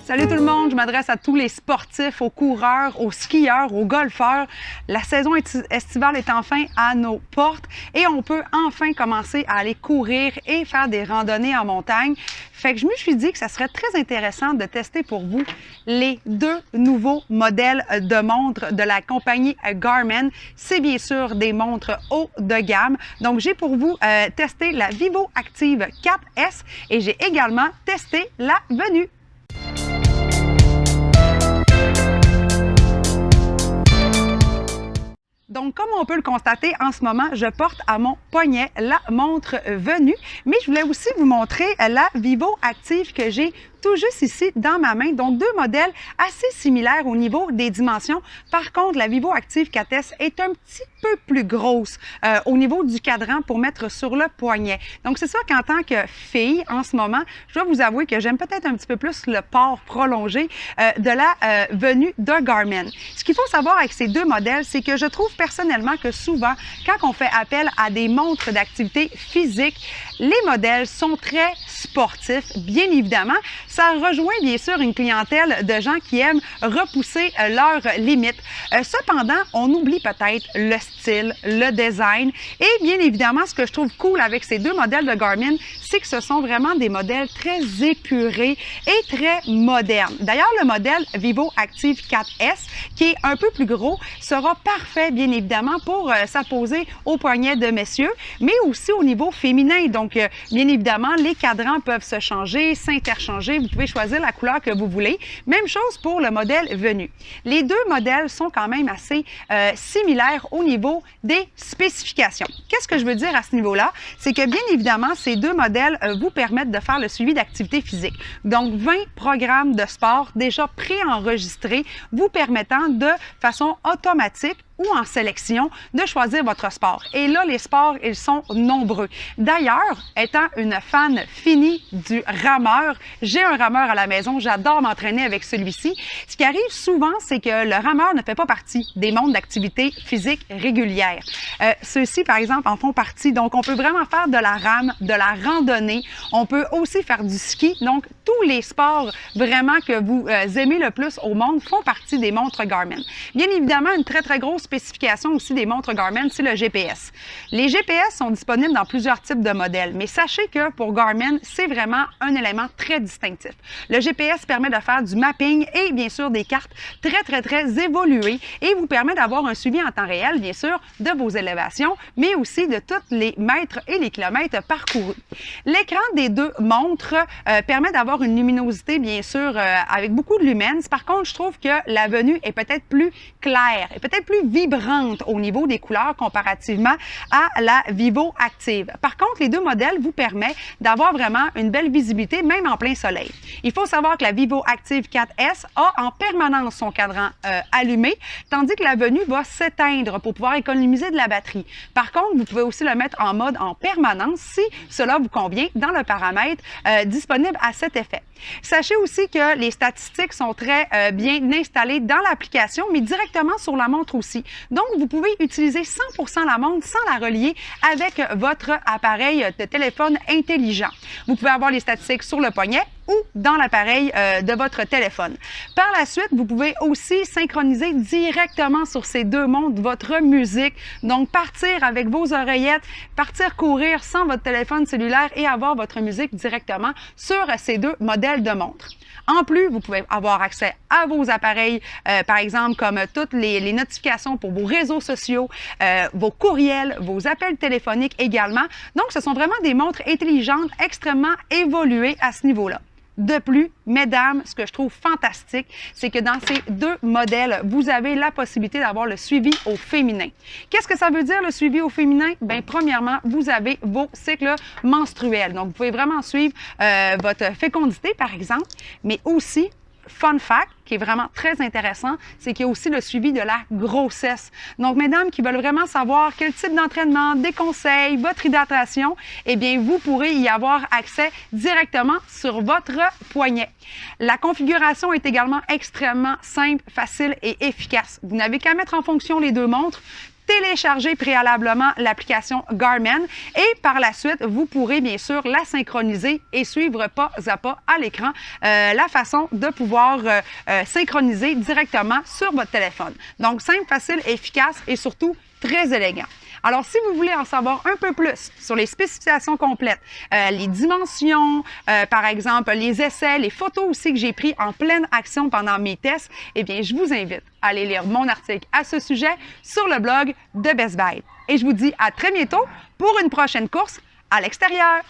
Salut tout le monde, je m'adresse à tous les sportifs, aux coureurs, aux skieurs, aux golfeurs. La saison estivale est enfin à nos portes et on peut enfin commencer à aller courir et faire des randonnées en montagne. Fait que je me suis dit que ça serait très intéressant de tester pour vous les deux nouveaux modèles de montres de la compagnie Garmin. C'est bien sûr des montres haut de gamme. Donc, j'ai pour vous testé la Vivo Active 4S et j'ai également testé la Venue. Donc, comme on peut le constater, en ce moment, je porte à mon poignet la montre Venue, mais je voulais aussi vous montrer la Vivo Active que j'ai tout juste ici dans ma main. Donc, deux modèles assez similaires au niveau des dimensions. Par contre, la Vivo Active 4S est un petit peu plus grosse au niveau du cadran pour mettre sur le poignet. Donc, c'est sûr qu'en tant que fille, en ce moment, je dois vous avouer que j'aime peut-être un petit peu plus le port prolongé de la Venue de Garmin. Ce qu'il faut savoir avec ces deux modèles, c'est que je trouve personnellement que souvent, quand on fait appel à des montres d'activité physique, les modèles sont très sportifs, bien évidemment. Ça rejoint bien sûr une clientèle de gens qui aiment repousser leurs limites. Cependant, on oublie peut-être le style, le design et bien évidemment, ce que je trouve cool avec ces deux modèles de Garmin, c'est que ce sont vraiment des modèles très épurés et très modernes. D'ailleurs, le modèle Vivo Active 4S, qui est un peu plus gros, sera parfait bien évidemment pour s'apposer au poignet de messieurs, mais aussi au niveau féminin. Donc, bien évidemment, les cadrans peuvent se changer, s'interchanger. Vous pouvez choisir la couleur que vous voulez. Même chose pour le modèle Venue. Les deux modèles sont quand même assez similaires au niveau des spécifications. Qu'est-ce que je veux dire à ce niveau-là? C'est que bien évidemment, ces deux modèles vous permettent de faire le suivi d'activité physique. Donc, 20 programmes de sport déjà préenregistrés vous permettant de façon automatique ou en sélection de choisir votre sport. Et là, les sports, ils sont nombreux. D'ailleurs, étant une fan finie du rameur, j'ai un rameur à la maison, j'adore m'entraîner avec celui-ci. Ce qui arrive souvent, c'est que le rameur ne fait pas partie des mondes d'activité physique régulière. Ceux-ci, par exemple, en font partie. Donc, on peut vraiment faire de la rame, de la randonnée. On peut aussi faire du ski. Donc, tous les sports vraiment que vous aimez le plus au monde font partie des montres Garmin. Bien évidemment, une très, très grosse spécification aussi des montres Garmin, c'est le GPS. Les GPS sont disponibles dans plusieurs types de modèles, mais sachez que pour Garmin, c'est vraiment un élément très distinctif. Le GPS permet de faire du mapping et bien sûr des cartes très, très, très évoluées et vous permet d'avoir un suivi en temps réel, bien sûr, de vos élévations, mais aussi de tous les mètres et les kilomètres parcourus. L'écran des deux montres permet d'avoir une luminosité, bien sûr, avec beaucoup de lumens. Par contre, je trouve que la Venue est peut-être plus claire et peut-être plus vibrante au niveau des couleurs comparativement à la Vivo Active. Par contre, les deux modèles vous permettent d'avoir vraiment une belle visibilité, même en plein soleil. Il faut savoir que la Vivo Active 4S a en permanence son cadran allumé, tandis que la Venue va s'éteindre pour pouvoir économiser de la batterie. Par contre, vous pouvez aussi le mettre en mode en permanence si cela vous convient dans le paramètre disponible à cet effet. Sachez aussi que les statistiques sont très bien installées dans l'application, mais directement sur la montre aussi. Donc, vous pouvez utiliser 100% la montre sans la relier avec votre appareil de téléphone intelligent. Vous pouvez avoir les statistiques sur le poignet ou dans l'appareil de votre téléphone. Par la suite, vous pouvez aussi synchroniser directement sur ces deux montres votre musique. Donc, partir avec vos oreillettes, partir courir sans votre téléphone cellulaire et avoir votre musique directement sur ces deux modèles de montres. En plus, vous pouvez avoir accès à vos appareils, par exemple, comme toutes les notifications pour vos réseaux sociaux, vos courriels, vos appels téléphoniques également. Donc, ce sont vraiment des montres intelligentes extrêmement évoluées à ce niveau-là. De plus, mesdames, ce que je trouve fantastique, c'est que dans ces deux modèles, vous avez la possibilité d'avoir le suivi au féminin. Qu'est-ce que ça veut dire, le suivi au féminin? Bien, premièrement, vous avez vos cycles menstruels. Donc, vous pouvez vraiment suivre votre fécondité, par exemple, mais aussi, fun fact, qui est vraiment très intéressant, c'est qu'il y a aussi le suivi de la grossesse. Donc, mesdames qui veulent vraiment savoir quel type d'entraînement, des conseils, votre hydratation, eh bien, vous pourrez y avoir accès directement sur votre poignet. La configuration est également extrêmement simple, facile et efficace. Vous n'avez qu'à mettre en fonction les deux montres, télécharger préalablement l'application Garmin et par la suite, vous pourrez bien sûr la synchroniser et suivre pas à pas à l'écran la façon de pouvoir synchroniser directement sur votre téléphone. Donc, simple, facile, efficace et surtout très élégant. Alors, si vous voulez en savoir un peu plus sur les spécifications complètes, les dimensions, par exemple, les essais, les photos aussi que j'ai pris en pleine action pendant mes tests, eh bien, je vous invite à aller lire mon article à ce sujet sur le blog de Best Buy. Et je vous dis à très bientôt pour une prochaine course à l'extérieur.